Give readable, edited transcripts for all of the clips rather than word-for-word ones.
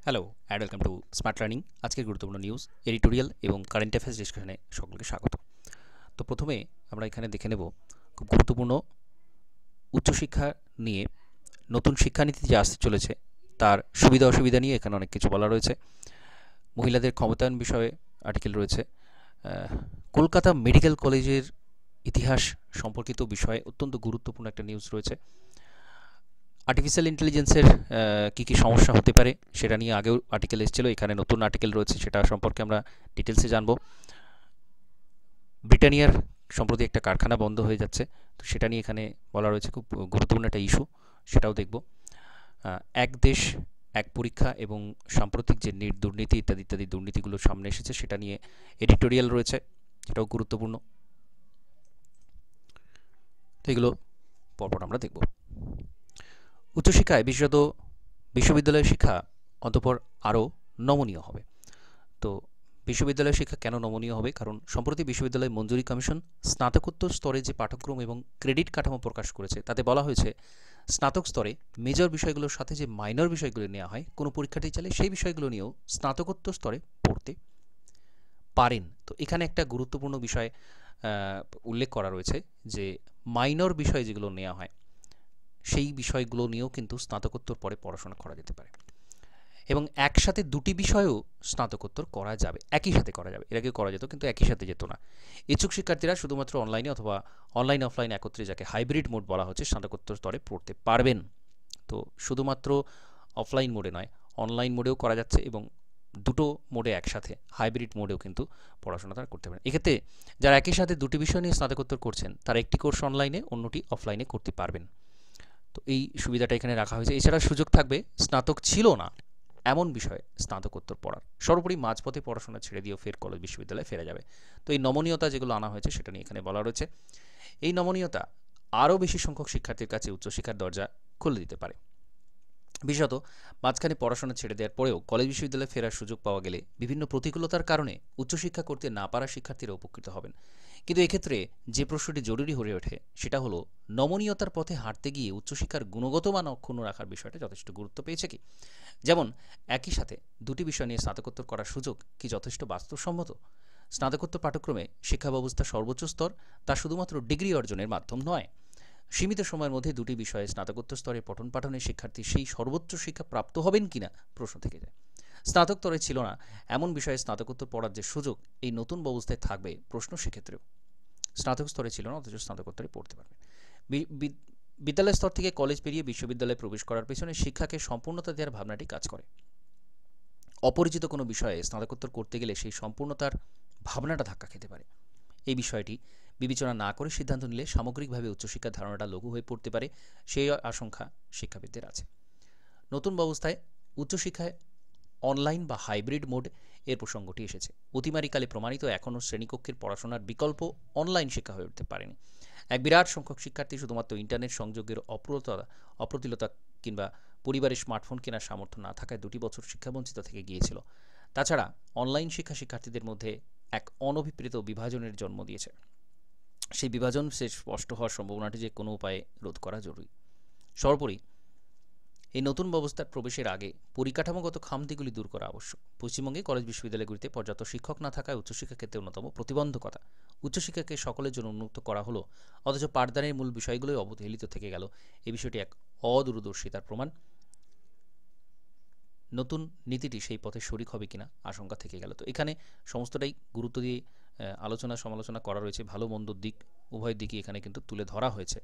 Hello and welcome to smart learning. আজকের গুরুত্বপূর্ণ news, editorial এবং কারেন্ট অ্যাফেয়ার্স ডিসকাশনে সকলকে স্বাগত। তো প্রথমে আমরা এখানে দেখে নেব খুব গুরুত্বপূর্ণ উচ্চশিক্ষা নিয়ে নতুন শিক্ষানীতি যে আসতে চলেছে তার সুবিধা অসুবিধা নিয়ে এখানে অনেক কিছু বলা রয়েছে। মহিলাদের ক্ষমতায়ন বিষয়ে আর্টিকেল রয়েছে। কলকাতা মেডিকেল কলেজের ইতিহাস সম্পর্কিত বিষয়ে অত্যন্ত গুরুত্বপূর্ণ একটা নিউজ রয়েছে। আর্টিফিশিয়াল ইন্টেলিজেন্সের কী কী সমস্যা হতে পারে সেটা নিয়ে আগেও আর্টিকেল এসেছিল, এখানে নতুন আর্টিকেল রয়েছে, সেটা সম্পর্কে আমরা ডিটেলসে জানবো। ব্রিটানিয়ার সম্প্রতি একটা কারখানা বন্ধ হয়ে যাচ্ছে, তো সেটা নিয়ে এখানে বলা রয়েছে, খুব গুরুত্বপূর্ণ একটা ইস্যু, সেটাও দেখব। এক দেশ এক পরীক্ষা এবং সাম্প্রতিক যে দুর্নীতি ইত্যাদি ইত্যাদি দুর্নীতিগুলো সামনে এসেছে সেটা নিয়ে এডিটোরিয়াল রয়েছে, সেটাও গুরুত্বপূর্ণ। তো এগুলো পরপর আমরা দেখব। উচ্চশিক্ষায় বিশেষত বিশ্ববিদ্যালয়ের শিক্ষা অতঃপর আরও নমনীয় হবে। তো বিশ্ববিদ্যালয়ের শিক্ষা কেন নমনীয় হবে? কারণ সম্প্রতি বিশ্ববিদ্যালয় মঞ্জুরি কমিশন স্নাতকোত্তর স্তরে যে পাঠ্যক্রম এবং ক্রেডিট কাঠামো প্রকাশ করেছে তাতে বলা হয়েছে স্নাতক স্তরে মেজর বিষয়গুলোর সাথে যে মাইনর বিষয়গুলো নেওয়া হয়, কোনো পরীক্ষার্থী চাইলে সেই বিষয়গুলো নিয়েও স্নাতকোত্তর স্তরে পড়তে পারেন। তো এখানে একটা গুরুত্বপূর্ণ বিষয় উল্লেখ করা রয়েছে যে মাইনর বিষয় যেগুলো নেওয়া হয় সেই বিষয়গুলো নিয়েও কিন্তু স্নাতকোত্তর পরে পড়াশোনা করা যেতে পারে এবং একসাথে দুটি বিষয়েও স্নাতকোত্তর করা যাবে, একই সাথে করা যাবে। এর আগে করা যেত কিন্তু একই সাথে যেত না। ইচ্ছুক শিক্ষার্থীরা শুধুমাত্র অনলাইনে অথবা অনলাইন অফলাইন একত্রে, যাকে হাইব্রিড মোড বলা হচ্ছে, স্নাতকোত্তর স্তরে পড়তে পারবেন। তো শুধুমাত্র অফলাইন মোডে নয়, অনলাইন মোডেও করা যাচ্ছে এবং দুটো মোডে একসাথে হাইব্রিড মোডেও কিন্তু পড়াশোনা তারা করতে পারেন। এক্ষেত্রে যারা একই সাথে দুটি বিষয় নিয়ে স্নাতকোত্তর করছেন তারা একটি কোর্স অনলাইনে, অন্যটি অফলাইনে করতে পারবেন। তো এই সুবিধাটা এখানে রাখা হয়েছে। এছাড়া সুযোগ থাকবে স্নাতক ছিল না এমন বিষয়ে স্নাতকোত্তর পড়ার। সর্বোপরি মাঝপথে পড়াশোনা ছেড়ে দিয়েও ফের কলেজ বিশ্ববিদ্যালয়ে ফেরা যাবে। তো এই নমনীয়তা যেগুলো আনা হয়েছে সেটা নিয়ে এখানে বলা রয়েছে। এই নমনীয়তা আরও বেশি সংখ্যক শিক্ষার্থীর কাছে উচ্চশিক্ষার দরজা খুলে দিতে পারে। বিশেষত মাঝখানে পড়াশোনা ছেড়ে দেওয়ার পরেও কলেজ বিশ্ববিদ্যালয়ে ফেরার সুযোগ পাওয়া গেলে বিভিন্ন প্রতিকূলতার কারণে উচ্চশিক্ষা করতে না পারা শিক্ষার্থীরা উপকৃত হবেন। কিন্তু এক্ষেত্রে যে প্রশ্নটি জরুরি হয়ে ওঠে সেটা হলো, নমনীয়তার পথে হাঁটতে গিয়ে উচ্চশিক্ষার গুণগত মান অক্ষুণ্ণ রাখার বিষয়টা যথেষ্ট গুরুত্ব পেয়েছে কি? যেমন একই সাথে দুটি বিষয় নিয়ে স্নাতকোত্তর করার সুযোগ কি যথেষ্ট বাস্তবসম্মত? স্নাতকোত্তর পাঠ্যক্রমে শিক্ষা ব্যবস্থার সর্বোচ্চ স্তর তা শুধুমাত্র ডিগ্রি অর্জনের মাধ্যম নয়। সীমিত সময়ের মধ্যে দুটি বিষয়ে স্নাতকোত্তর স্তরে পঠন পাঠনে শিক্ষার্থী সেই সর্বোচ্চ শিক্ষা প্রাপ্ত হবেন কিনা প্রশ্ন থেকে যায়। স্নাতক স্তরে ছিল না এমন বিষয়ে স্নাতকোত্তর পড়ার যে সুযোগ এই নতুন ব্যবস্থায় থাকবে, প্রশ্ন সেক্ষেত্রেও। স্নাতক স্তরে ছিল না অথচ স্নাতকোত্তরে পড়তে পারবেন। বিদ্যালয় স্তর থেকে কলেজ পেরিয়ে বিশ্ববিদ্যালয়ে প্রবেশ করার পেছনে শিক্ষাকে সম্পূর্ণতা দেওয়ার ভাবনাটি কাজ করে। অপরিচিত কোনো বিষয়ে স্নাতকোত্তর করতে গেলে সেই সম্পূর্ণতার ভাবনাটা ধাক্কা খেতে পারে। এই বিষয়টি বিবেচনা না করে সিদ্ধান্ত নিলে সামগ্রিকভাবে উচ্চশিক্ষার ধারণাটা লঘু হয়ে পড়তে পারে, সেই আশঙ্কা শিক্ষাবিদদের আছে। নতুন ব্যবস্থায় উচ্চশিক্ষায় অনলাইন বা হাইব্রিড মোড এর প্রসঙ্গটি এসেছে। অতিমারিকালে প্রমাণিত এখনও শ্রেণীকক্ষের পড়াশোনার বিকল্প অনলাইন শিক্ষা হয়ে উঠতে পারেনি। এক বিরাট সংখ্যক শিক্ষার্থী শুধুমাত্র ইন্টারনেট সংযোগের অপ্রতুলতা কিংবা পরিবারের স্মার্টফোন কেনার সামর্থ্য না থাকায় 2 বছর শিক্ষাবঞ্চিত থেকে গিয়েছিল। তাছাড়া অনলাইন শিক্ষা শিক্ষার্থীদের মধ্যে এক অনভিপ্রেত বিভাজনের জন্ম দিয়েছে। সেই বিভাজন শেষ স্পষ্ট হওয়ার সম্ভাবনাটি যে কোনো উপায়ে রোধ করা জরুরি। সর্বোপরি এই নতুন ব্যবস্থার প্রবেশের আগে পরিকাঠামোগত খামতিগুলি দূর করা আবশ্যক। পশ্চিমবঙ্গে কলেজ বিশ্ববিদ্যালয়গুলিতে পর্যাপ্ত শিক্ষক না থাকায় উচ্চশিক্ষা ক্ষেত্রে অন্যতম প্রতিবন্ধকতা। উচ্চশিক্ষাকে সকলের জন্য উন্মুক্ত করা হলো অথচ পাঠদানের মূল বিষয়গুলোই অবহেলিত থেকে গেল। এই বিষয়টি এক অদূরদর্শিতার প্রমাণ। নতুন নীতিটি সেই পথে শরিক হবে কিনা আশঙ্কা থেকে গেল। তো এখানে সমস্তটাই গুরুত্ব দিয়ে আলোচনা সমালোচনা করা রয়েছে, ভালো মন্দ দিক উভয় দিকই এখানে কিন্তু তুলে ধরা হয়েছে।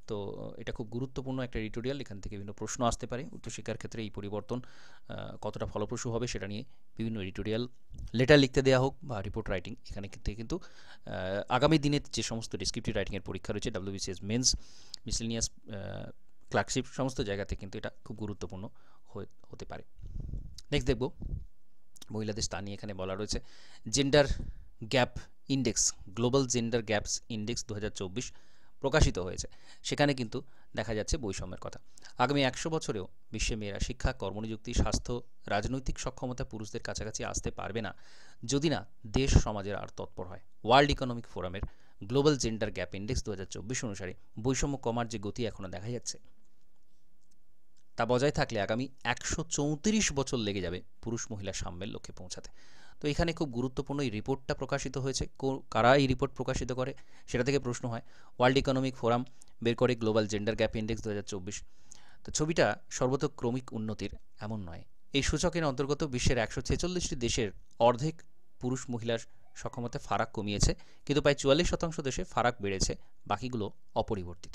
তো এটা খুব গুরুত্বপূর্ণ একটা এডিটোরিয়াল, এখান থেকে বিভিন্ন প্রশ্ন আসতে পারে। উচ্চশিক্ষার ক্ষেত্রে এই পরিবর্তন কতটা ফলপ্রসূ হবে সেটা নিয়ে বিভিন্ন এডিটোরিয়াল লেটার লিখতে দেওয়া হোক বা রিপোর্ট রাইটিং, এখানে থেকে কিন্তু আগামী দিনে যে সমস্ত ডেসক্রিপটিভ রাইটিংয়ের পরীক্ষা রয়েছে, WBCS মেন্স, মিসেলিনিয়াস, ক্লার্কশিপ, সমস্ত জায়গাতে কিন্তু এটা খুব গুরুত্বপূর্ণ হতে পারে। নেক্সট দেখব মহিলাদের স্থান নিয়ে। এখানে বলা রয়েছে gender gap index, global gender gaps index 2024 প্রকাশিত হয়েছে। সেখানে কিন্তু দেখা যাচ্ছে বৈষম্যের কথা। আগামী 100 বছরেও বিশ্বে মেয়েরা শিক্ষা, কর্মনিযুক্তি, স্বাস্থ্য, রাজনৈতিক সক্ষমতা পুরুষদের কাছাকাছি আসতে পারবে না যদি না দেশ সমাজের আর তৎপর হয়। ওয়ার্ল্ড ইকোনমিক ফোরামের গ্লোবাল জেন্ডার গ্যাপ ইন্ডেক্স 2024 অনুসারে বৈষম্য কমার যে গতি এখনও দেখা যাচ্ছে তা বজায় থাকলে আগামী 134 বছর লেগে যাবে পুরুষ মহিলা সাম্যের লক্ষ্যে পৌঁছাতে। তো এখানে খুব গুরুত্বপূর্ণ এই রিপোর্টটা প্রকাশিত হয়েছে। কারা এই রিপোর্ট প্রকাশিত করে সেটা থেকে প্রশ্ন হয়। ওয়ার্ল্ড ইকোনমিক ফোরাম বের করে গ্লোবাল জেন্ডার গ্যাপ ইন্ডেক্স 2024। তো ছবিটা সর্বতোক্রমিক উন্নতির এমন নয়। এই সূচকের অন্তর্গত বিশ্বের 146টি দেশের অর্ধেক পুরুষ মহিলার সক্ষমতা ফারাক কমিয়েছে, কিন্তু প্রায় 44% দেশে ফারাক বেড়েছে, বাকিগুলো অপরিবর্তিত।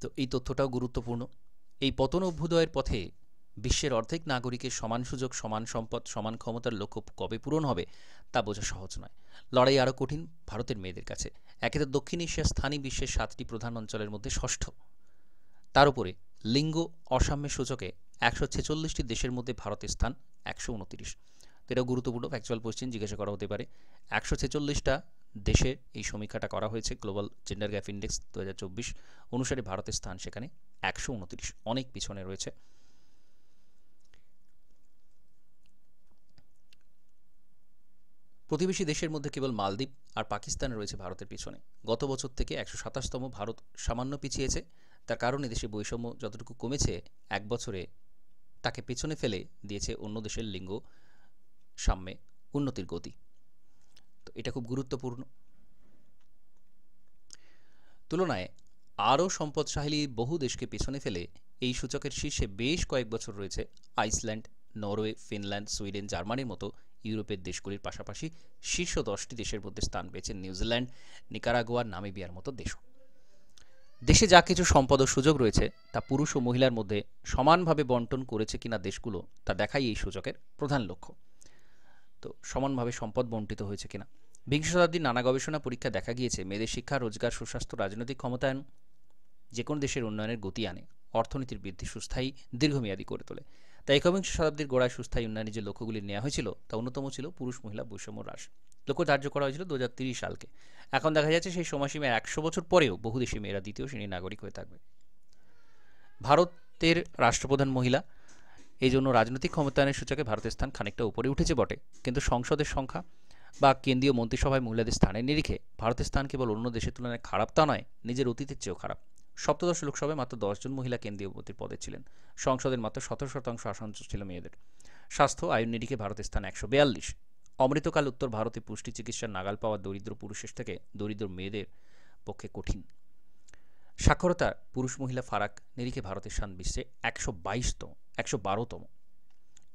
তো এই তথ্যটাও গুরুত্বপূর্ণ। এই পতন অভ্যুদয়ের পথে বিশ্বের অর্ধেক নাগরিকের সমান সুযোগ, সমান সম্পদ, সমান ক্ষমতার লক্ষ্য কবে পূরণ হবে তা বোঝা সহজ নয়। লড়াই আরও কঠিন ভারতের মেয়েদের কাছে। একে তো দক্ষিণ এশিয়ার স্থানই বিশ্বের 7টি প্রধান অঞ্চলের মধ্যে ষষ্ঠ, তার উপরে লিঙ্গ অসাম্যের সূচকে 146টি দেশের মধ্যে ভারতের স্থান 129। তো এটাও গুরুত্বপূর্ণ ফ্যাকচুয়াল কোশ্চেন জিজ্ঞাসা করা হতে পারে। 146টা দেশে এই সমীক্ষাটা করা হয়েছে গ্লোবাল জেন্ডার গ্যাপ ইন্ডেক্স 2024 অনুসারে ভারতের স্থান সেখানে 129, অনেক পিছনে রয়েছে। প্রতিবেশী দেশের মধ্যে কেবল মালদ্বীপ আর পাকিস্তান রয়েছে ভারতের পিছনে। গত বছর থেকে 127তম ভারত সামান্য পিছিয়েছে। তার কারণ এদেশে বৈষম্য যতটুকু কমেছে এক বছরে তাকে পেছনে ফেলে দিয়েছে অন্য দেশের লিঙ্গ সাম্যে উন্নতির গতি। তো এটা খুব গুরুত্বপূর্ণ। তুলনায় আরও সম্পদশালী বহু দেশকে পেছনে ফেলে এই সূচকের শীর্ষে বেশ কয়েক বছর রয়েছে আইসল্যান্ড, নরওয়ে, ফিনল্যান্ড, সুইডেন, জার্মানির মতো ইউরোপের দেশগুলির পাশাপাশি শীর্ষ 10টি দেশের মধ্যে স্থান পেয়েছে নিউজিল্যান্ড, নিকারাগুয়া, নামিবিয়ার মতো দেশও। দেশে যা কিছু সম্পদ ও সুযোগ রয়েছে তা পুরুষ ও মহিলার মধ্যে সমানভাবে বন্টন করেছে কিনা দেশগুলো তা দেখাই এই সূচকের প্রধান লক্ষ্য। তো সমানভাবে সম্পদ বণ্টিত হয়েছে কিনা। বিংশ শতাব্দীর নানা গবেষণা পরীক্ষা দেখা গিয়েছে মেয়েদের শিক্ষা, রোজগার, সুস্বাস্থ্য, রাজনৈতিক ক্ষমতায়ন যে কোনো দেশের উন্নয়নের গতি আনে, অর্থনীতির বৃদ্ধি সুস্থায়ী, দীর্ঘমেয়াদী করে তোলে। তাই একবিংশ শতাব্দীর গোড়ায় সুস্থায়ী উন্নয়নের যে লক্ষ্যগুলি নেওয়া হয়েছিল তা অন্যতম ছিল পুরুষ মহিলা বৈষম্য হ্রাস। লক্ষ্য ধার্য করা হয়েছিল 2030 সালকে। এখন দেখা যাচ্ছে সেই সময়সীমা 100 বছর পরেও বহু দেশে মেয়েরা দ্বিতীয় শ্রেণীর নাগরিক হয়ে থাকবে। ভারতের রাষ্ট্রপ্রধান মহিলা, এই জন্য রাজনৈতিক ক্ষমতায়নের সূচকে ভারতের স্থান খানিকটা উপরে উঠেছে বটে, কিন্তু সংসদের সংখ্যা বা কেন্দ্রীয় মন্ত্রিসভায় মহিলাদের স্থানের নিরিখে ভারতের স্থান কেবল অন্য দেশের তুলনায় খারাপ তা নয়, নিজের অতীতের চেয়েও খারাপ। সপ্তদশ লোকসভায় মাত্র 10 জন মহিলা কেন্দ্রীয় মন্ত্রীর পদে ছিলেন। সংসদের মাত্র 17% আসন ছিল মেয়েদের। স্বাস্থ্য আয়ুর নিরিখে ভারতের স্থান 142। অমৃতকাল উত্তর ভারতে পুষ্টি চিকিৎসার নাগাল পাওয়া দরিদ্র পুরুষের থেকে দরিদ্র মেয়েদের পক্ষে কঠিন। সাক্ষরতার পুরুষ মহিলা ফারাক নিরিখে ভারতের স্থান বিশ্বে 112তম।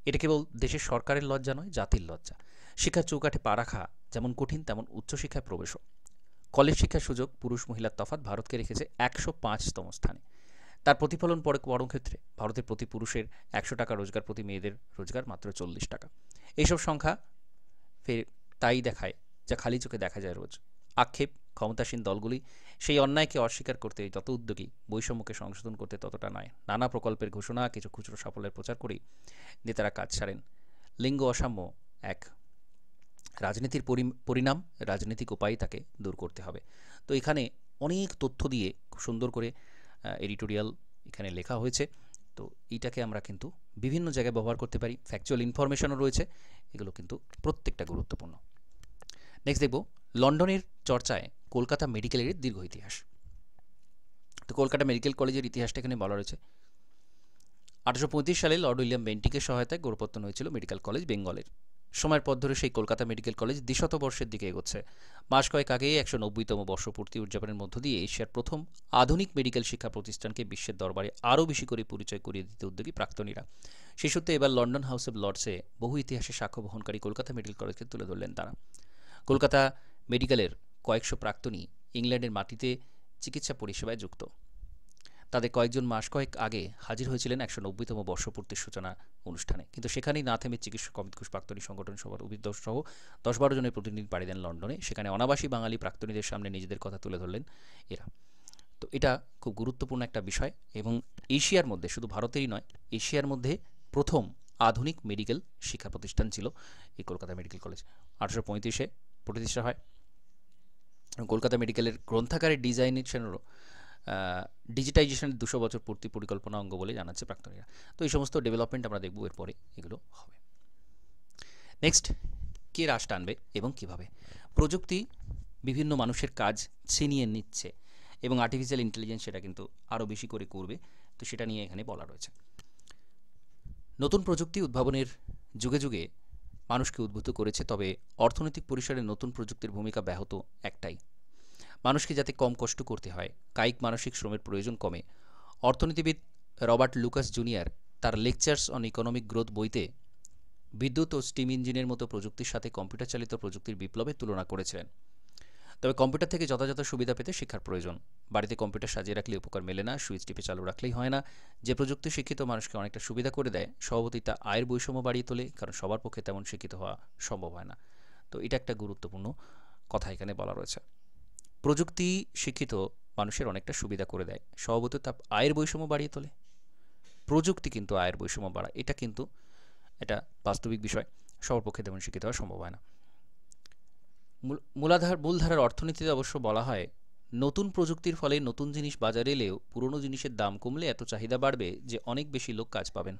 এটা কেবল দেশের সরকারের লজ্জা নয়, জাতির লজ্জা। শিক্ষার চৌকাঠে পা রাখা যেমন কঠিন, তেমন উচ্চশিক্ষায় প্রবেশও। কলেজ শিক্ষার সুযোগ পুরুষ মহিলার তফাৎ ভারতকে রেখেছে 105তম স্থানে। তার প্রতিফলন পড়ে কর্মক্ষেত্রে। ভারতের প্রতি পুরুষের 100 টাকা রোজগার, প্রতি মেয়েদের রোজগার মাত্র 40 টাকা। এইসব সংখ্যা ফের তাই দেখায় যা খালি চোখে দেখা যায় রোজ। আক্ষেপ, ক্ষমতাসীন দলগুলি সেই অন্যায়কে অস্বীকার করতে যত উদ্যোগী, বৈষম্যকে সংশোধন করতে ততটা নয়। নানা প্রকল্পের ঘোষণা, কিছু খুচরো সাফল্যের প্রচার করেই নেতারা কাজ সারেন। লিঙ্গ অসাম্য এক রাজনীতির পরিণাম, রাজনৈতিক উপায় তাকে দূর করতে হবে। তো এখানে অনেক তথ্য দিয়ে খুব সুন্দর করে এডিটোরিয়াল এখানে লেখা হয়েছে। তো এইটাকে আমরা কিন্তু বিভিন্ন জায়গায় ব্যবহার করতে পারি। ফ্যাকচুয়াল ইনফরমেশনও রয়েছে, এগুলো কিন্তু প্রত্যেকটা গুরুত্বপূর্ণ। নেক্সট দেখব লন্ডনের চর্চায় কলকাতা মেডিকেলের দীর্ঘ ইতিহাস। তো কলকাতা মেডিকেল কলেজের ইতিহাসটা এখানে বলা রয়েছে। 1835 সালে লর্ড উইলিয়াম বেন্টিকের সহায়তায় গোড়পত্তন হয়েছিল মেডিকেল কলেজ বেঙ্গলের। সময়ের পর ধরে সেই কলকাতা মেডিকেল কলেজ দ্বিশতবর্ষের দিকে এগোচ্ছে। মাস কয়েক আগে 190তম বর্ষপূর্তি উদযাপনের মধ্য দিয়ে এশিয়ার প্রথম আধুনিক মেডিকেল শিক্ষা প্রতিষ্ঠানকে বিশ্বের দরবারে আরও বেশি করে পরিচয় করিয়ে দিতে উদ্যোগী প্রাক্তনীরা। সেই সূত্রে এবার লন্ডন হাউস অব লর্ডসে বহু ইতিহাসের সাক্ষ্য বহনকারী কলকাতা মেডিকেল কলেজকে তুলে ধরলেন তারা। কলকাতা মেডিকেলের কয়েকশো প্রাক্তনী ইংল্যান্ডের মাটিতে চিকিৎসা পরিষেবায় যুক্ত। তাদের কয়েকজন মাস কয়েক আগে হাজির হয়েছিলেন 190তম বর্ষপূর্তির সূচনা অনুষ্ঠানে, কিন্তু সেখানেই না থেমে চিকিৎসক অমিত ঘোষ প্রাক্তনী সংগঠন সভার অভিজ্ঞ সহ 10-12 জনের প্রতিনিধি পাড়ি দেন লন্ডনে। সেখানে অনাবাসী বাঙালি প্রাক্তনীদের সামনে নিজেদের কথা তুলে ধরলেন এরা। তো এটা খুব গুরুত্বপূর্ণ একটা বিষয়, এবং এশিয়ার মধ্যে, শুধু ভারতেরই নয়, এশিয়ার মধ্যে প্রথম আধুনিক মেডিকেল শিক্ষা প্রতিষ্ঠান ছিল এই কলকাতা মেডিকেল কলেজ। 1835-এ প্রতিষ্ঠা হয়। কলকাতা মেডিকেলের গ্রন্থাগারের ডিজাইনেশনেরও ডিজিটাইজেশনের 200 বছর পূর্তি পরিকল্পনা অঙ্গ বলে জানাচ্ছে প্রাক্তনীরা। তো এই সমস্ত ডেভেলপমেন্ট আমরা দেখব এরপরে, এগুলো হবে। নেক্সট, কে হ্রাস টানবে এবং কিভাবে? প্রযুক্তি বিভিন্ন মানুষের কাজ ছিনিয়ে নিচ্ছে এবং আর্টিফিশিয়াল ইন্টেলিজেন্স সেটা কিন্তু আরও বেশি করে করবে। তো সেটা নিয়ে এখানে বলা রয়েছে। নতুন প্রযুক্তি উদ্ভাবনের যুগে যুগে মানুষকে উদ্বুদ্ধ করেছে, তবে অর্থনৈতিক পরিসরে নতুন প্রযুক্তির ভূমিকা ব্যাহত একটাই, মানুষকে যাতে কম কষ্ট করতে হয়, কায়িক মানসিক শ্রমের প্রয়োজন কমে। অর্থনীতিবিদ রবার্ট লুকাস জুনিয়র তার লেকচার্স অন ইকোনমিক গ্রোথ বইতে বিদ্যুৎ ও স্টিম ইঞ্জিনের মতো প্রযুক্তির সাথে কম্পিউটার চালিত প্রযুক্তির বিপ্লবের তুলনা করেছিলেন। তবে কম্পিউটার থেকে যথাযথ সুবিধা পেতে শিক্ষার প্রয়োজন। বাড়িতে কম্পিউটার সাজিয়ে রাখলে উপকার মেলে না, সুইচ টিপে চালু রাখলেই হয় না। যে প্রযুক্তি শিক্ষিত মানুষকে অনেকটা সুবিধা করে দেয়, স্বভাবতই তা আয়ের বৈষম্য বাড়িয়ে তোলে, কারণ সবার পক্ষে তেমন শিক্ষিত হওয়া সম্ভব হয় না। তো এটা একটা গুরুত্বপূর্ণ কথা এখানে বলা রয়েছে। প্রযুক্তি শিক্ষিত মানুষের অনেকটা সুবিধা করে দেয়, স্বভাবতই তা আয়ের বৈষম্য বাড়িয়ে তোলে। প্রযুক্তি কিন্তু আয়ের বৈষম্য বাড়ায়, এটা কিন্তু এটা বাস্তবিক বিষয়, সবার পক্ষে তেমন শিক্ষিত হওয়া সম্ভব হয় না। মূলধারার অর্থনীতিতে অবশ্য বলা হয়, নতুন প্রযুক্তির ফলে নতুন জিনিস বাজারে এলেও পুরনো জিনিসের দাম কমলে এত চাহিদা বাড়বে যে অনেক বেশি লোক কাজ পাবেন।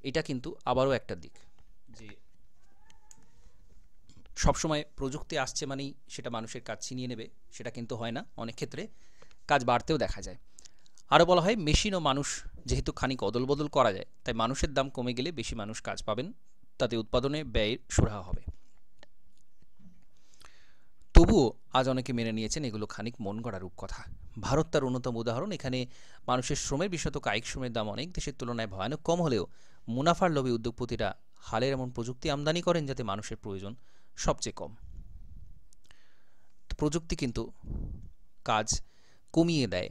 এটা কিন্তু আবারও একটা দিক যে সবসময় প্রযুক্তি আসছে মানেই সেটা মানুষের কাজ ছিনিয়ে নেবে, সেটা কিন্তু হয় না। অনেক ক্ষেত্রে কাজ বাড়তেও দেখা যায়। আরও বলা হয়, মেশিন ও মানুষ যেহেতু খানিক অদল বদল করা যায়, তাই মানুষের দাম কমে গেলে বেশি মানুষ কাজ পাবেন, তাতে উৎপাদনে ব্যয় সুরাহা হবে। তবুও আজ অনেকে মেনে নিয়েছেন এগুলো খানিক মন গড়া রূপকথা। ভারত তার অন্যতম উদাহরণ। এখানে মানুষের শ্রমের বিশেষত কায়িক শ্রমের দাম অনেক দেশের তুলনায় ভয়ানক কম হলেও মুনাফার লোভে উদ্যোগপতিরা হালের এমন প্রযুক্তি আমদানি করেন যাতে মানুষের প্রয়োজন সবচেয়ে কম। প্রযুক্তি কিন্তু কাজ কমিয়ে দেয়,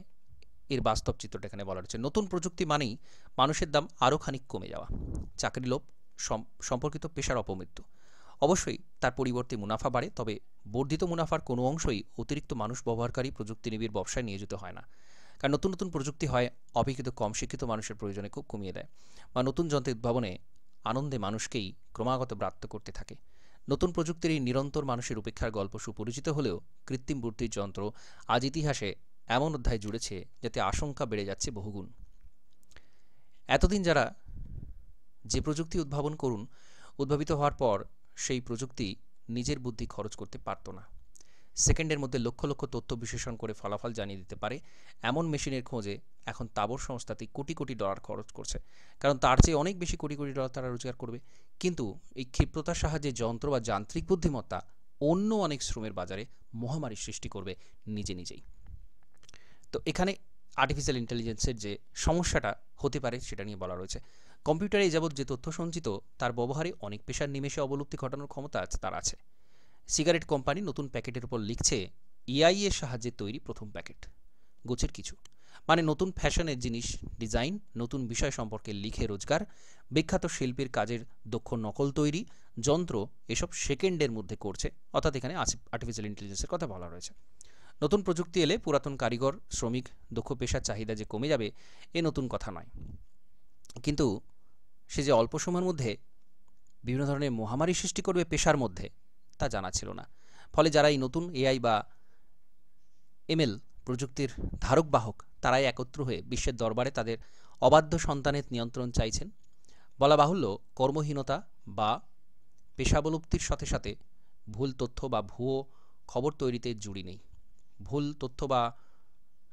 এর বাস্তব চিত্রটা এখানে বলা হচ্ছে। নতুন প্রযুক্তি মানেই মানুষের দাম আরও খানিক কমে যাওয়া, চাকরি লোভ, সম্পর্কিত পেশার অপমৃত্যু। অবশ্যই তার পরিবর্তে মুনাফা বাড়ে, তবে বর্ধিত মুনাফার কোনো অংশই অতিরিক্ত মানুষ ব্যবহারকারী প্রযুক্তিনিবিড় ব্যবসায় নিয়োজিত হয় না, কারণ নতুন নতুন প্রযুক্তি হয় অপেক্ষিত কম শিক্ষিত মানুষের প্রয়োজনে খুব কমিয়ে দেয়, বা নতুন যন্ত্রের উদ্ভাবনে আনন্দে মানুষকেই ক্রমাগত ব্রাত্য করতে থাকে। নতুন প্রযুক্তির এই নিরন্তর মানুষের উপেক্ষার গল্প সুপরিচিত হলেও কৃত্রিম বুদ্ধির যন্ত্র আজ ইতিহাসে এমন অধ্যায় জুড়েছে যাতে আশঙ্কা বেড়ে যাচ্ছে বহুগুণ। এতদিন যারা যে প্রযুক্তি উদ্ভাবিত হওয়ার পর সেই প্রযুক্তি নিজের বুদ্ধি খরচ করতে পারত না, সেকেন্ডের মধ্যে লক্ষ লক্ষ তথ্য বিশ্লেষণ করে ফলাফল জানিয়ে দিতে পারে, এমন মেশিনের খোঁজে এখন তাবর সংস্থাটি কোটি কোটি ডলার খরচ করছে, কারণ তার চেয়ে অনেক বেশি কোটি কোটি ডলার তারা রোজগার করবে। কিন্তু এই ক্ষিপ্রতার সাহায্যে যন্ত্র বা যান্ত্রিক বুদ্ধিমত্তা অন্য অনেক শ্রমের বাজারে মহামারী সৃষ্টি করবে নিজে নিজেই। তো এখানে আর্টিফিশিয়াল ইন্টেলিজেন্সের যে সমস্যাটা হতে পারে সেটা নিয়ে বলা রয়েছে। কম্পিউটারে যাবৎ যে তথ্য সঞ্চিত, তার ব্যবহারে অনেক পেশার নিমেষে অবলুপ্তি ঘটানোর ক্ষমতা তার আছে। সিগারেট কোম্পানি নতুন প্যাকেটের উপর লিখছে এআই এর সাহায্যে তৈরি প্রথম প্যাকেট, গোছের কিছু, মানে নতুন ফ্যাশনের জিনিস ডিজাইন, নতুন বিষয় সম্পর্কে লিখে রোজগার, বিখ্যাত শিল্পীর কাজের দক্ষ নকল তৈরি, যন্ত্র এসব সেকেন্ডের মধ্যে করছে। অর্থাৎ এখানে আর্টিফিশিয়াল ইন্টেলিজেন্সের কথা বলা রয়েছে। নতুন প্রযুক্তি এলে পুরাতন কারিগর, শ্রমিক, দক্ষ পেশার চাহিদা যে কমে যাবে এ নতুন কথা নয়, কিন্তু সে যে অল্প সময়ের মধ্যে বিভিন্ন ধরনের মহামারী সৃষ্টি করবে পেশার মধ্যে, তা জানা ছিল না। ফলে যারা এই নতুন এআই বা এমএল প্রযুক্তির ধারক বাহক, তারাই একত্র হয়ে বিশ্বের দরবারে তাদের অবাধ্য সন্তানের নিয়ন্ত্রণ চাইছেন। বলা বাহুল্য, কর্মহীনতা বা পেশাবলুপ্তির সাথে সাথে ভুল তথ্য বা ভুয়ো খবর তৈরিতে জুড়ি নেই। ভুল তথ্য বা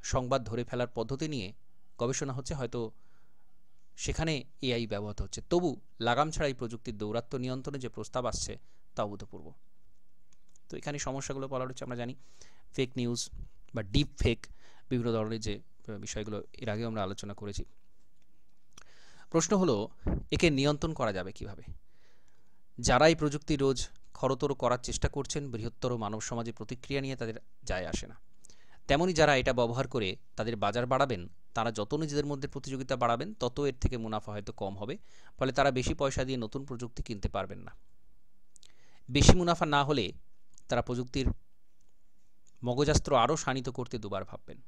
সংবাদ ধরে ফেলার পদ্ধতি নিয়ে গবেষণা হচ্ছে, হয়তো সেখানে এআই ব্যবহৃত হচ্ছে। তবু লাগাম ছাড়াই প্রযুক্তির দৌরাত্ম্য নিয়ন্ত্রণে যে প্রস্তাব আসছে তা অভূতপূর্ব। তো এখানে সমস্যাগুলো বলা হচ্ছে, আমরা জানি ফেক নিউজ বা ডিপ ফেক, বিভিন্ন ধরনের যে বিষয়গুলো এর আগে আমরা আলোচনা করেছি। প্রশ্ন হলো, একে নিয়ন্ত্রণ করা যাবে কিভাবে? যারা এই প্রযুক্তি রোজ খরতর করার চেষ্টা করছেন, বৃহত্তর মানব সমাজে প্রতিক্রিয়া নিয়ে তাদের যায় আসে না। তেমনি যারা এটা ব্যবহার করে তাদের বাজার বাড়াবেন, তারা যত নিজেদের মধ্যে প্রতিযোগিতা বাড়াবেন, তত এর থেকে মুনাফা হয়তো কম হবে। ফলে তারা বেশি পয়সা দিয়ে নতুন প্রযুক্তি কিনতে পারবেন না। বেশি মুনাফা না হলে তারা প্রযুক্তির মগজাস্ত্র আরও শানিত করতে দুবার ভাববেন।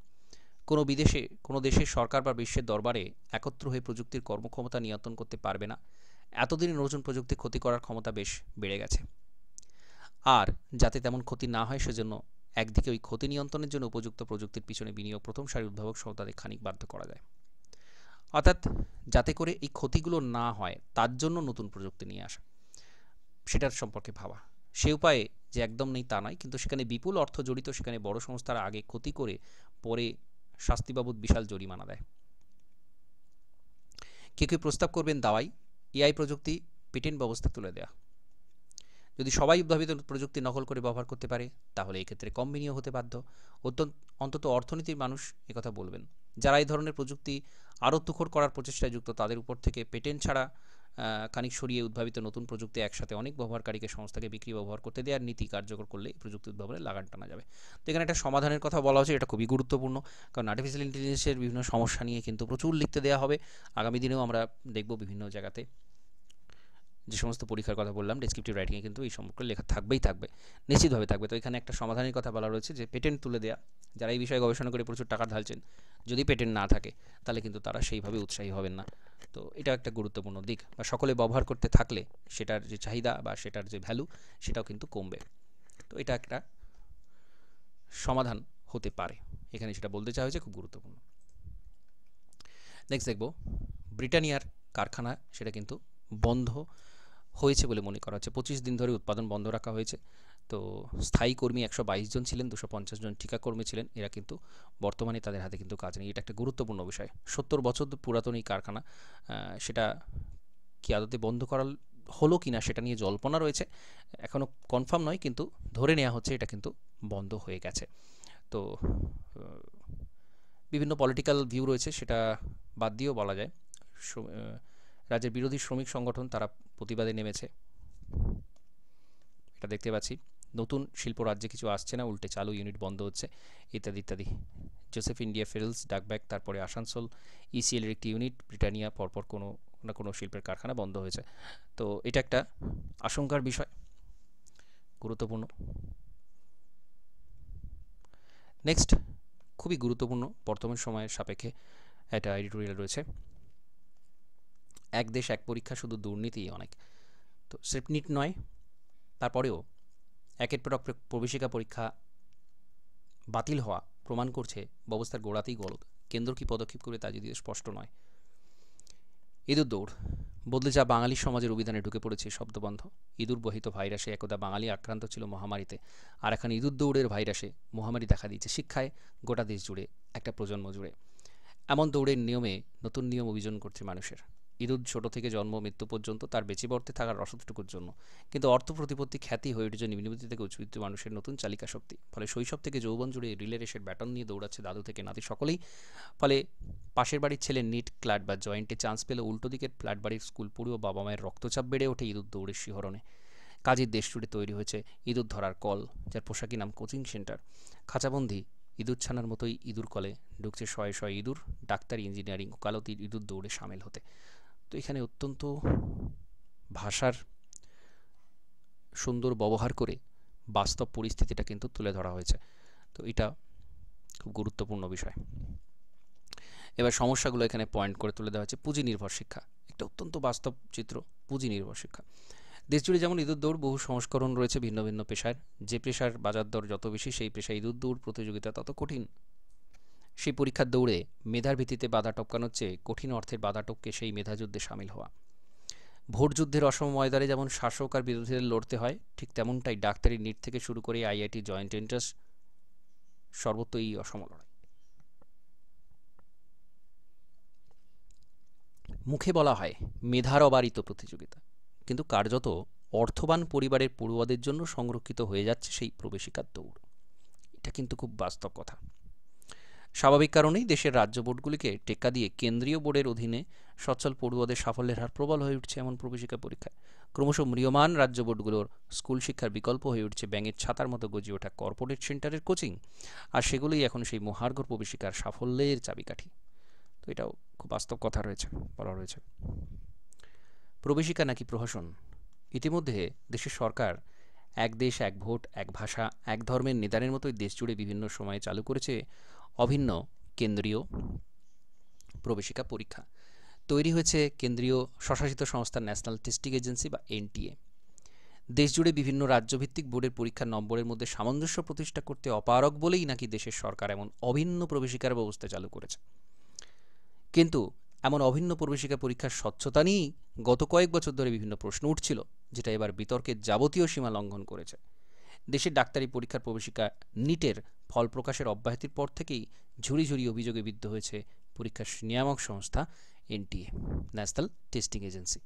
কোনো দেশের সরকার বা বিশ্বের দরবারে একত্র হয়ে প্রযুক্তির কর্মক্ষমতা নিয়ন্ত্রণ করতে পারবে না। এতদিনে নতুন প্রযুক্তি ক্ষতি করার ক্ষমতা বেশ বেড়ে গেছে। আর যাতে তেমন ক্ষতি না হয় সেজন্য একদিকে ওই ক্ষতি নিয়ন্ত্রণের জন্য উপযুক্ত প্রযুক্তির পিছনে বিনিয়োগ প্রথম সারির উদ্ভাবক সহ তাদের খানিক বাধ্য করা যায়। অর্থাৎ যাতে করে এই ক্ষতিগুলো না হয় তার জন্য নতুন প্রযুক্তি নিয়ে আসা, সেটার সম্পর্কে ভাবা। সে উপায়ে যে একদম নেই তা নয়, কিন্তু সেখানে বিপুল অর্থ জড়িত, সেখানে বড় সংস্থারা আগে ক্ষতি করে পরে শাস্তি বাবদ বিশাল জরিমানা দেয়। কেউ প্রস্তাব করবেন দাওয়াই এআই প্রযুক্তি পেটেন্ট ব্যবস্থা তুলে দেয়া। যদি সবাই উদ্ভাবিত প্রযুক্তি নকল করে ব্যবহার করতে পারে তাহলে এই ক্ষেত্রে কম বিনিয়োগ হতে বাধ্য। অন্তত অর্থনীতির মানুষ একথা বলবেন। যারা এই ধরনের প্রযুক্তি আরও তুখোড় করার প্রচেষ্টায় যুক্ত তাদের উপর থেকে পেটেন্ট ছাড়া খানিক সরিয়ে উদ্ভাবিত নতুন প্রযুক্তি একসাথে অনেক ব্যবহারকারীকে সংস্থাকে বিক্রি ব্যবহার করতে দেওয়ার নীতি কার্যকর করলে এই প্রযুক্তি উদ্ভাবনে লাগান টানা যাবে। তো এখানে একটা সমাধানের কথা বলা হচ্ছে, এটা খুবই গুরুত্বপূর্ণ, কারণ আর্টিফিশিয়াল ইন্টেলিজেন্সের বিভিন্ন সমস্যা নিয়ে কিন্তু প্রচুর লিখতে দেওয়া হবে। আগামী দিনেও আমরা দেখব বিভিন্ন জায়গাতে যে সমস্ত পরীক্ষার কথা বললাম ডেসক্রিপটিভ রাইটিংয়ে কিন্তু এই সম্পর্কে লেখা থাকবে, নিশ্চিতভাবে থাকবে। তো এখানে একটা সমাধানের কথা বলা রয়েছে যে পেটেন্ট তুলে দেওয়া। যারা এই বিষয়ে গবেষণা করে প্রচুর টাকা ঢালছেন, যদি পেটেন্ট না থাকে তাহলে কিন্তু তারা সেইভাবে উৎসাহী হবেন না। তো এটা একটা গুরুত্বপূর্ণ দিক, বা সকলে ব্যবহার করতে থাকলে সেটার যে চাহিদা বা সেটার যে ভ্যালু সেটাও কিন্তু কমবে। তো এটা একটা সমাধান হতে পারে, এখানে সেটা বলতে চাওয়া হয়েছে, খুব গুরুত্বপূর্ণ। নেক্সট দেখব ব্রিটানিয়ার কারখানা সেটা কিন্তু বন্ধ হয়েছে বলে মনে করা হচ্ছে। 25 দিন ধরে উৎপাদন বন্ধ রাখা হয়েছে। তো স্থায়ী কর্মী 122 জন ছিলেন, 250 জন ঠিকা কর্মী ছিলেন। এরা কিন্তু বর্তমানে তাদের হাতে কিন্তু কাজ নেই। এটা একটা গুরুত্বপূর্ণ বিষয়। 70 বছর পুরাতন এই কারখানা, সেটা কি আদতে বন্ধ করা হলো কিনা সেটা নিয়ে জল্পনা রয়েছে, এখনও কনফার্ম নয়, কিন্তু ধরে নেওয়া হচ্ছে এটা কিন্তু বন্ধ হয়ে গেছে। তো বিভিন্ন পলিটিক্যাল ভিউ রয়েছে, সেটা বাদ দিয়েও বলা যায় রাজ্যের বিরোধী শ্রমিক সংগঠন তারা প্রতিবাদে নেমেছে, এটা দেখতে পাচ্ছি। নতুন শিল্প রাজ্যে কিছু আসছে না, উল্টে চালু ইউনিট বন্ধ হচ্ছে, ইত্যাদি ইত্যাদি। জোসেফ ইন্ডিয়া ফেরেলস ডাকব্যাক, তারপরে আসানসোল ইসিএল এর একটি ইউনিট, ব্রিটানিয়া, পরপর কোনো না কোনো শিল্পের কারখানা বন্ধ হয়েছে। তো এটা একটা আশঙ্কার বিষয়, গুরুত্বপূর্ণ। নেক্সট খুবই গুরুত্বপূর্ণ বর্তমান সময়ের সাপেক্ষে একটা এডিটোরিয়াল রয়েছে, এক দেশ এক পরীক্ষা, শুধু দুর্নীতি অনেক। তো সেপনিট নয়, তারপরেও একের পর এক প্রবেশিকা পরীক্ষা বাতিল হওয়া প্রমাণ করছে ব্যবস্থার গোড়াতেই গলদ। কেন্দ্র কি পদক্ষেপ করে তা যদিও স্পষ্ট নয়। ইঁদুর দৌড় বদলে যা বাঙালি সমাজের অভিধানে ঢুকে পড়েছে শব্দবন্ধ। ইঁদুর বহিত ভাইরাসে একদা বাঙালি আক্রান্ত ছিল মহামারীতে, আর এখন ইঁদুর দৌড়ের ভাইরাসে মহামারী দেখা দিয়েছে শিক্ষায় গোটা দেশ জুড়ে, একটা প্রজন্ম জুড়ে। এমন দৌড়ের নিয়মে নতুন নিয়ম অভিযোজন করছে মানুষের। ইঁদুর ছোট থেকে জন্ম মৃত্যু পর্যন্ত তার বেঁচে বর্তে থাকার রসদটুকুর জন্য, কিন্তু অর্থ প্রতিপত্তি খ্যাতি হয়ে উঠেছে নিম্নবিত্ত থেকে উচ্চবিত্ত মানুষের নতুন চালিকা শক্তি। ফলে শৈশব থেকে যৌবন জুড়ে রিলে রেসের ব্যাটন নিয়ে দৌড়াচ্ছে দাদু থেকে নাতি সকলেই। ফলে পাশের বাড়ির ছেলে নিট ক্লাট বা জয়েন্টে চান্স পেলে উল্টো দিকের ফ্ল্যাট বাড়ির স্কুল পড়ুয়া বাবা মায়ের রক্তচাপ বেড়ে ওঠে ইঁদুর দৌড়ের শিহরণে। কাজের দেশ জুড়ে তৈরি হয়েছে ইঁদুর ধরার কল, যার পোশাকি নাম কোচিং সেন্টার। খাঁচাবন্দি ইঁদুর ছানার মতোই ইঁদুর কলে ঢুকছে শয়ে শয়ে ইঁদুর, ডাক্তারি, ইঞ্জিনিয়ারিং, ওকালতির ইঁদুর দৌড়ে সামিল হতে। তো এখানে অত্যন্ত ভাষার সুন্দর ব্যবহার করে বাস্তব পরিস্থিতিটা কিন্তু তুলে ধরা হয়েছে। তো এটা খুব গুরুত্বপূর্ণ বিষয়। এবার সমস্যাগুলো এখানে পয়েন্ট করে তুলে দেওয়া হয়েছে। পুঁজি নির্ভর শিক্ষা একটা অত্যন্ত বাস্তব চিত্র। পুঁজি নির্ভর শিক্ষা দেশজুড়ে যেমন ইঁদুর দৌড় বহু সংস্করণ রয়েছে ভিন্ন ভিন্ন পেশার। যে পেশার বাজার দর যত বেশি সেই পেশায় ইঁদুর দৌড় প্রতিযোগিতা তত কঠিন। সেই পরীক্ষার দৌড়ে মেধার ভিত্তিতে বাধা টপকানোর চেয়ে কঠিন অর্থের বাধা টপকে সেই মেধাযুদ্ধে সামিল হওয়া। ভোট যুদ্ধের অসম ময়দানে যেমন শাসক আর বিরোধীদের লড়তে হয়, ঠিক তেমনটাই ডাক্তারি, নিট থেকে শুরু করে আইআইটি, জয়েন্ট এন্ট্রান্স, সর্বত্রই অসম লড়াই। মুখে বলা হয় মেধার অবারিত প্রতিযোগিতা, কিন্তু কার্যত অর্থবান পরিবারের পড়ুয়াদের জন্য সংরক্ষিত হয়ে যাচ্ছে সেই প্রবেশিকার দৌড়। এটা কিন্তু খুব বাস্তব কথা। স্বাভাবিক কারণেই দেশের রাজ্য বোর্ডগুলিকে টেক্কা দিয়ে কেন্দ্রীয় বোর্ডের অধীনে সচ্ছল পড়ুয়াদের সাফল্যের হার প্রবল হয়ে উঠছে এমন প্রবেশিকা পরীক্ষায়। ক্রমশ ম্রিয়মাণ রাজ্য বোর্ডগুলোর স্কুল শিক্ষার বিকল্প হয়ে উঠছে ব্যাঙের ছাতার মতো গজিয়ে ওঠা কর্পোরেট সেন্টারের কোচিং, আর সেগুলোই এখন সেই মহার্ঘ প্রবেশিকার সাফল্যের চাবিকাঠি। তো এটাও খুব বাস্তব কথা রয়েছে, বলা রয়েছে। প্রবেশিকা নাকি প্রহসন? ইতিমধ্যে দেশের সরকার এক দেশ এক ভোট এক ভাষা এক ধর্মের নিদানের মতোই দেশ জুড়ে বিভিন্ন সময়ে চালু করেছে অভিন্ন কেন্দ্রীয় প্রবেশিকা পরীক্ষা। তৈরি হয়েছে কেন্দ্রীয় স্বশাসিত সংস্থা ন্যাশনাল টেস্টিং এজেন্সি বা এনটিএ। দেশজুড়ে বিভিন্ন রাজ্যভিত্তিক বোর্ডের পরীক্ষার নম্বরের মধ্যে সামঞ্জস্য প্রতিষ্ঠা করতে অপারগ বলেই নাকি দেশের সরকার এমন অভিন্ন প্রবেশিকার ব্যবস্থা চালু করেছে। কিন্তু এমন অভিন্ন প্রবেশিকা পরীক্ষার স্বচ্ছতা নিয়েই গত কয়েক বছর ধরে বিভিন্ন প্রশ্ন উঠছিল, যেটা এবার বিতর্কের যাবতীয় সীমা লঙ্ঘন করেছে। দেশের ডাক্তারি পরীক্ষার প্রবেশিকা নিটের ফল প্রকাশের অব্যাহতির পর থেকেই ঝুড়ি ঝুড়ি অভিযোগে বিদ্ধ হয়েছে পরীক্ষার নিয়ামক সংস্থা এনটিএ, ন্যাশনাল টেস্টিং এজেন্সি।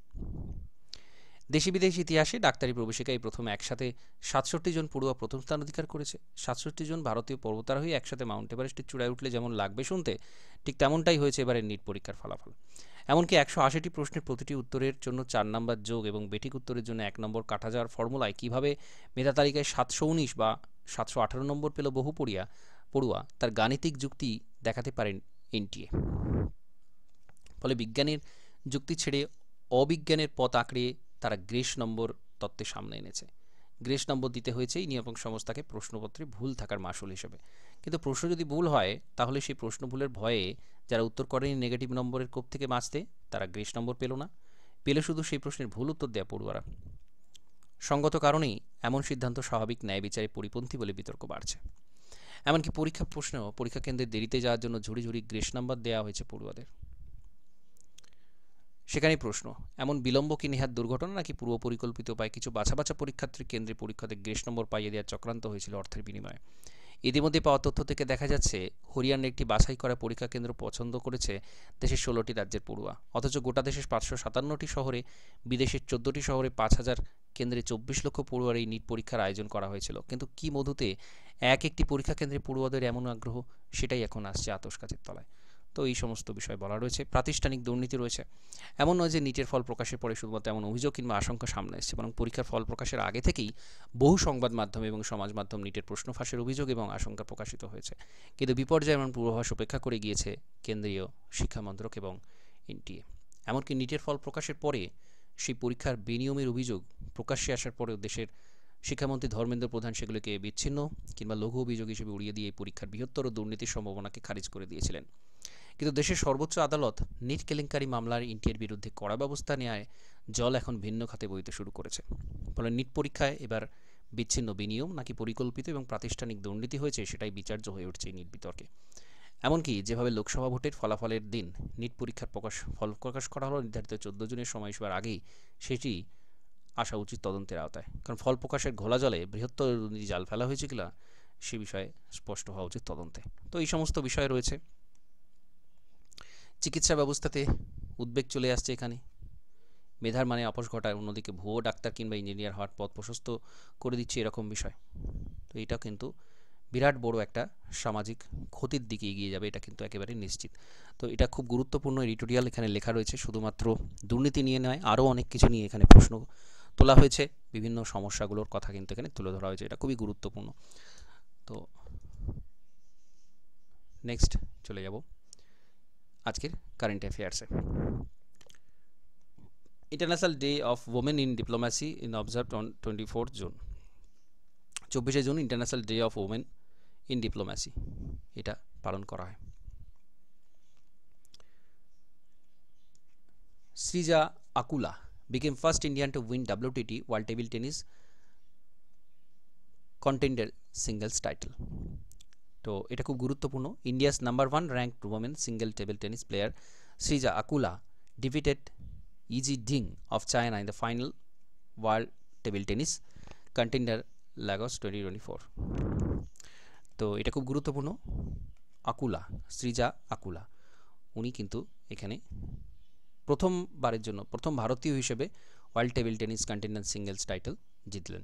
দেশি বিদেশি ইতিহাসে ডাক্তারি প্রবেশিকায় প্রথম একসাথে 67 জন পড়ুয়া প্রথম স্থান অধিকার করেছে। 67 জন ভারতীয় পর্বতারোহী একসাথে মাউন্ট এভারেস্টের চূড়ায় উঠলে যেমন লাগবে শুনতে, ঠিক তেমনটাই হয়েছে এবারের নিট পরীক্ষার ফলাফল। এমনকি 180টি প্রশ্নের প্রতিটি উত্তরের জন্য 4 নম্বর যোগ এবং বেঠিক উত্তরের জন্য 1 নম্বর কাটা যাওয়ার ফর্মুলায় কীভাবে মেধা তালিকায় 719 বা 718 নম্বর পেল বহু পড়ুয়া তার গাণিতিক যুক্তি দেখাতে পারেন এনটিএ। ফলে বিজ্ঞানের যুক্তি ছেড়ে অবিজ্ঞানের পথ আঁকড়ে তারা গ্রেস নম্বর তত্ত্বের সামনে এনেছে। গ্রেস নম্বর দিতে হয়েছে এই নিয়ামক সংস্থাকে প্রশ্নপত্রে ভুল থাকার মাসুল হিসেবে। কিন্তু প্রশ্ন যদি ভুল হয় তাহলে সেই প্রশ্ন ভুলের ভয়ে যারা উত্তর করেনি নেগেটিভ নম্বরের কোপ থেকে বাঁচতে, তারা গ্রেস নম্বর পেল না, পেলে শুধু সেই প্রশ্নের ভুল উত্তর দেয়া পড়ুয়ারা। সঙ্গত কারণেই এমন সিদ্ধান্ত স্বাভাবিক ন্যায় বিচারে পরিপন্থী বলে বিতর্ক বাড়ছে। এমনকি পরীক্ষা কেন্দ্রে দেরিতে যাওয়ার জন্য ঝুড়ি ঝুড়ি গ্রেস নাম্বার দেওয়া হয়েছে পড়ুয়াদের। সেখানেই প্রশ্ন, এমন বিলম্ব কি নেহাত দুর্ঘটনা নাকি পূর্ব পরিকল্পিত উপায় কিছু বাছা পরীক্ষার্থীর কেন্দ্রে পরীক্ষাতে গ্রেস নম্বর পাইয়ে দেওয়ার চক্রান্ত হয়েছিল অর্থের বিনিময়ে? ইতিমধ্যে পাওয়া তথ্য থেকে দেখা যাচ্ছে হরিয়ানার একটি বাছাই করা পরীক্ষা কেন্দ্র পছন্দ করেছে দেশের 16টি রাজ্যের পড়ুয়া, অথচ গোটা দেশের 557টি শহরে, বিদেশের 14টি শহরে 5000 কেন্দ্রে 24 লক্ষ পড়ুয়ার এই নিট পরীক্ষার আয়োজন করা হয়েছিল। কিন্তু কি মধুতে একটি পরীক্ষা কেন্দ্রে পড়ুয়াদের এমন আগ্রহ, সেটাই এখন আসছে আতশ কাচের তলায়। তো এই সমস্ত বিষয় বলা রয়েছে। প্রাতিষ্ঠানিক দুর্নীতি রয়েছে। এমন নয় যে নিটের ফল প্রকাশের পরে শুধুমাত্র এমন অভিযোগ কিংবা আশঙ্কা সামনে এসেছে, বরং পরীক্ষার ফল প্রকাশের আগে থেকেই বহু সংবাদ মাধ্যম এবং সমাজ মাধ্যম নিটের প্রশ্ন ফাঁসের অভিযোগ এবং আশঙ্কা প্রকাশিত হয়েছে। কিন্তু বিপর্যয় এমন পূর্বাভাস উপেক্ষা করে গিয়েছে কেন্দ্রীয় শিক্ষা মন্ত্রক এবং এনটিএ। এমনকি নিটের ফল প্রকাশের পরে সেই পরীক্ষার বেনিয়মের অভিযোগ প্রকাশ্যে আসার পরেও দেশের শিক্ষামন্ত্রী ধর্মেন্দ্র প্রধান সেগুলিকে বিচ্ছিন্ন কিংবা লঘু অভিযোগ হিসেবে উড়িয়ে দিয়ে এই পরীক্ষার বৃহত্তর দুর্নীতির সম্ভাবনাকে খারিজ করে দিয়েছিলেন। কিন্তু দেশের সর্বোচ্চ আদালত নিট কেলেঙ্কারি মামলার এনটিএর বিরুদ্ধে কড়া ব্যবস্থা নেওয়ায় জল এখন ভিন্ন খাতে বইতে শুরু করেছে। ফলে নিট পরীক্ষায় এবার বিচ্ছিন্ন বিনিয়োগ নাকি পরিকল্পিত এবং প্রাতিষ্ঠানিক দুর্নীতি হয়েছে, সেটাই বিচার্য হয়ে উঠছে এই নিট বিতর্কে। এমনকি যেভাবে লোকসভা ভোটের ফলাফলের দিন নিট পরীক্ষার ফল প্রকাশ করা হলো নির্ধারিত 14 জনের সময়সীমার আগেই, সেটি আসা উচিত তদন্তের আওতায়। কারণ ফল প্রকাশের ঘোলা জলে বৃহত্তর দুর্নীতি জাল ফেলা হয়েছে কিনা সে বিষয়ে স্পষ্ট হওয়া উচিত তদন্তে। তো এই সমস্ত বিষয় রয়েছে। চিকিৎসা ব্যবস্থাতে উদ্বেগ চলে আসছে এখানে। মেধার মানে আপোষ ঘটায়, অন্যদিকে ভুয়ো ডাক্তার কিংবা ইঞ্জিনিয়ার হওয়ার পথ প্রশস্ত করে দিচ্ছে এরকম বিষয়। তো এটা কিন্তু বিরাট বড় একটা সামাজিক ক্ষতির দিকে এগিয়ে যাবে, এটা কিন্তু একেবারে নিশ্চিত। তো এটা খুব গুরুত্বপূর্ণ এডিটোরিয়াল এখানে লেখা রয়েছে। শুধুমাত্র দুর্নীতি নিয়ে নয়, আরও অনেক কিছু নিয়ে এখানে প্রশ্ন তোলা হয়েছে, বিভিন্ন সমস্যাগুলোর কথা কিন্তু এখানে তুলে ধরা হয়েছে। এটা খুবই গুরুত্বপূর্ণ। তো নেক্সট চলে যাব আজকের কারেন্ট অ্যাফেয়ার্সে। International day of women in diplomacy in observed on 24 June. 24শে June international day of women in diplomacy, এটা পালন করা হয়। Srija Akula became first Indian to win WTT World Table Tennis Contender Singles title. তো এটা খুব গুরুত্বপূর্ণ। India's number 1 ranked women single table tennis player Srija Akula defeated Yi Ding of China in the final World Table Tennis Contender Lagos 2024. তো এটা খুব গুরুত্বপূর্ণ। Akula, Srija Akula, উনি কিন্তু এখানে প্রথমবারের জন্য প্রথম ভারতীয় হিসেবে world table tennis continental singles title জিতলেন।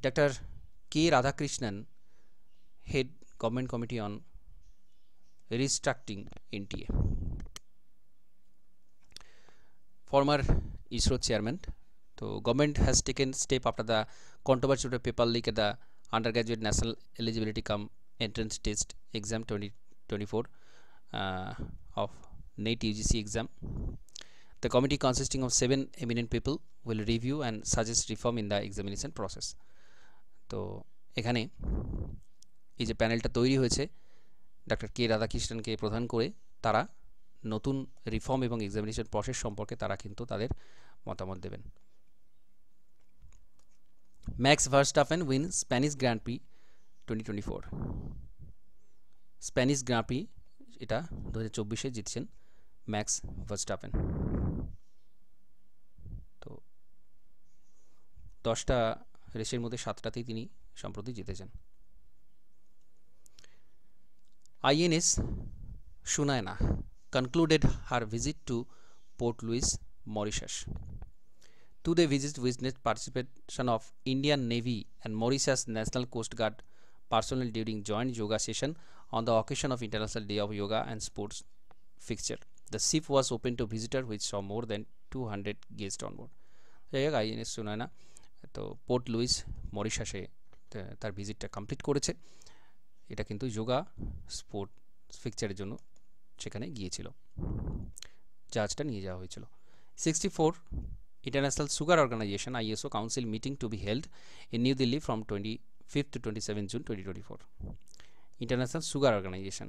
Doctor K Radhakrishnan, head government committee on restructuring NTA, former ISRO chairman. So government has taken step after the controversy of the paper leak at the undergraduate national eligibility cum entrance test exam 2024 of NET UGC exam. The committee consisting of 7 eminent people will review and suggest reform in the examination process. তো এখানে এই যে প্যানেলটা তৈরি হয়েছে doctor কে রাধাকৃষ্ণনকে প্রধান করে, তারা নতুন রিফর্ম এবং এক্সামিনেশন প্রসেস সম্পর্কে তারা কিন্তু তাদের মতামত দেবেন। Max Verstappen win Spanish grand pre 2024। Spanish grand pre এটা 2024-এ জিতছেন ম্যাক্স ভার্স্টাপেন। তো 10টা রেসের মধ্যে 7টাতেই তিনি সম্প্রতি জিতেছেন। INS Shunayana concluded her visit to Port Louis, Mauritius. Today visit witnessed participation of Indian Navy and Mauritius National Coast Guard personnel during joint yoga session on the occasion of International Day of Yoga and Sports fixture. The ship was open to visitors which saw more than 200 guests on board. যাই হোক INS Sunayna তো port Luis মরিশাসে তার ভিজিটটা complete করেছে। এটা কিন্তু yoga sport ফিকচারের জন্য সেখানে গিয়েছিল, জাহাজটা নিয়ে যাওয়া হয়েছিল। 64 International Sugar Organization ISO Council meeting to be held in New Delhi from 25th to 27 June 2024. International Sugar Organization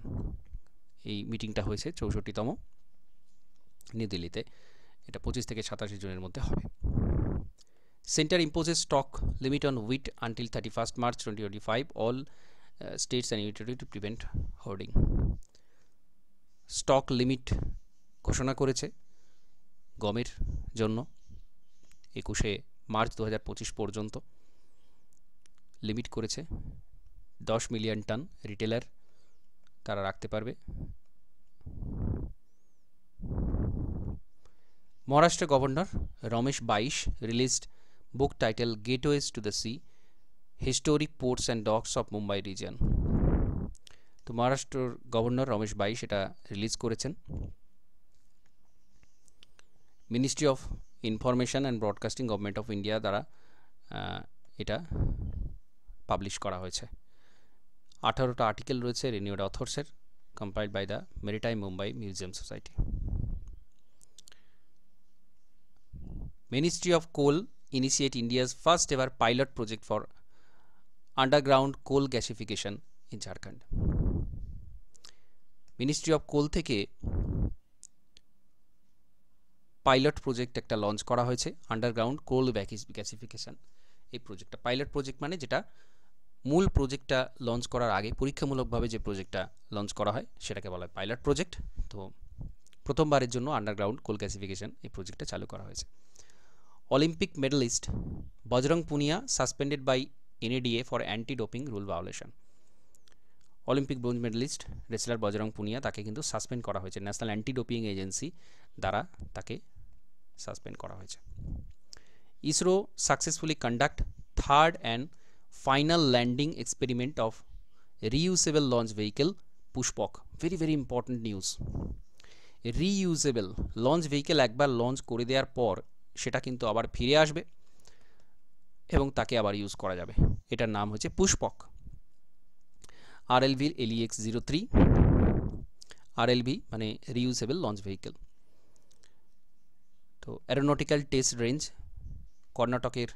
এই মিটিংটা হয়েছে 64তম নিউ দিল্লিতে, এটা 25 থেকে 27 জুনের মধ্যে হবে। Center imposes stock limit on wheat until 31st March 2025 all states and territories to prevent hoarding. Stock limit ঘোষণা করেছে গমের জন্য 21শে মার্চ 2025 পর্যন্ত লিমিট করেছে। 10 মিলিয়ন টন রিটেলার তারা রাখতে পারবে। Maharashtra governor Ramesh Bais released book title gateways to the sea historic ports and docks of Mumbai region. তো মহারাষ্ট্রের গভর্নর রমেশ বাইশ এটা রিলিজ করেছেন। Ministry of information and broadcasting government of India দ্বারা এটা পাবলিশ করা হয়েছে। 18টা আর্টিকেল রয়েছে রিনিউড অথর্সের, compiled by the maritime Mumbai museum society. Ministry of Coal initiate India's first ever pilot project for underground coal gasification in Jharkhand. Ministry of Coal থেকে pilot project একটা launch করা হয়েছে, আন্ডারগ্রাউন্ড কোল gasification. এই প্রজেক্টটা pilot project মানে যেটা মূল প্রজেক্টটা লঞ্চ করার আগে পরীক্ষামূলকভাবে যে প্রজেক্টটা লঞ্চ করা হয় সেটাকে বলা হয় পাইলট প্রজেক্ট। তো প্রথমবারের জন্য আন্ডারগ্রাউন্ড কোল গ্যাসিফিকেশন এই প্রজেক্টটা চালু করা হয়েছে। Olympic medalist Bajrang Punia suspended by NADA for anti-doping rule violation. Olympic bronze medalist wrestler Bajrang Punia তাকে কিন্তু সাসপেন্ড করা হয়েছে, ন্যাশনাল অ্যান্টি ডোপিং এজেন্সি দ্বারা তাকে সাসপেন্ড করা হয়েছে। ISRO successfully conduct third and final landing experiment of reusable launch vehicle Pushpak. Very very important news. Reusable launch vehicle একবার launch করে দেওয়ার পর সেটা কিন্তু আবার ফিরে আসবে এবং তাকে আবার ইউজ করা যাবে। এটার নাম হচ্ছে পুষ্পক। RLV LEX-03 RLV মানে রিইউজেবল লঞ্চ ভেহিকেল। তো অ্যারোনটিক্যাল টেস্ট রেঞ্জ কর্ণাটকের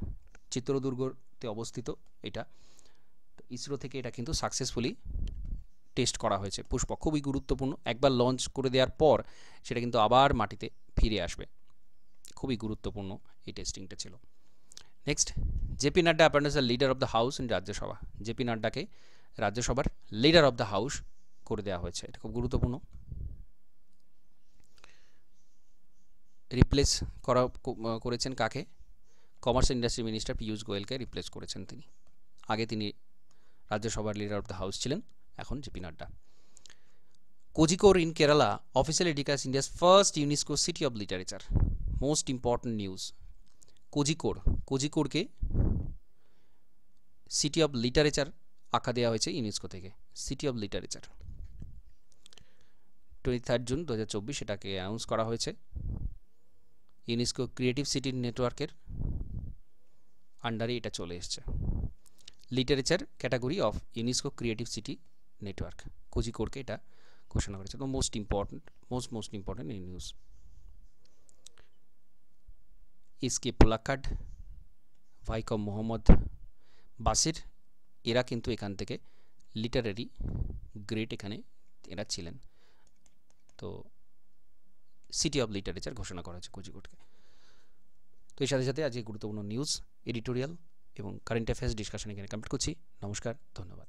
চিত্রদুর্গতে অবস্থিত এটা। তো ইসরো থেকে এটা কিন্তু সাকসেসফুলি টেস্ট করা হয়েছে। পুষ্পক খুবই গুরুত্বপূর্ণ, একবার লঞ্চ করে দেওয়ার পর সেটা কিন্তু আবার মাটিতে ফিরে আসবে, খুবই গুরুত্বপূর্ণ এই টেস্টিংটা ছিল। Next, JP Nadda appointed the leader of the house in Rajya Sabha. JP নাড্ডাকে রাজ্যসভার লিডার অফ দ্য হাউস করে দেওয়া হয়েছে, এটা খুব গুরুত্বপূর্ণ। রিপ্লেস করেছেন কাকে? কমার্স ইন্ডাস্ট্রি মিনিস্টার পীযূষ গোয়েলকে রিপ্লেস করেছেন তিনি। আগে তিনি রাজ্যসভার লিডার অফ দ্য হাউস ছিলেন, এখন JP Nadda. Kozhikode in Kerala officially declares India's first UNESCO city of literature. Most important news. কোজিকোডকে সিটি অফ লিটারেচার আখ্যা দেওয়া হয়েছে ইউনেস্কো থেকে, সিটি অফ লিটারেচার। 23 জুন 2024 এটাকে অ্যানাউন্স করা হয়েছে। ইউনেস্কো ক্রিয়েটিভ সিটি নেটওয়ার্কের আন্ডারে এটা চলে এসছে। Literature category of UNESCO creative city network, কোজিকোডকে এটা ঘোষণা করেছে। তো মোস্ট ইম্পর্টেন্ট এই নিউজ। এসকে পোলাক্কাড, ভাইকম মোহাম্মদ বাসির, এরা কিন্তু এখান থেকে লিটারারি গ্রেট এখানে এরা ছিলেন। তো সিটি অফ লিটারেচার ঘোষণা করা হয়েছে কোজিকোডকে। তো এর সাথে সাথে আজকে গুরুত্বপূর্ণ নিউজ, এডিটোরিয়াল এবং কারেন্ট অ্যাফেয়ার্স ডিসকাশন এখানে কমপ্লিট করছি। নমস্কার, ধন্যবাদ।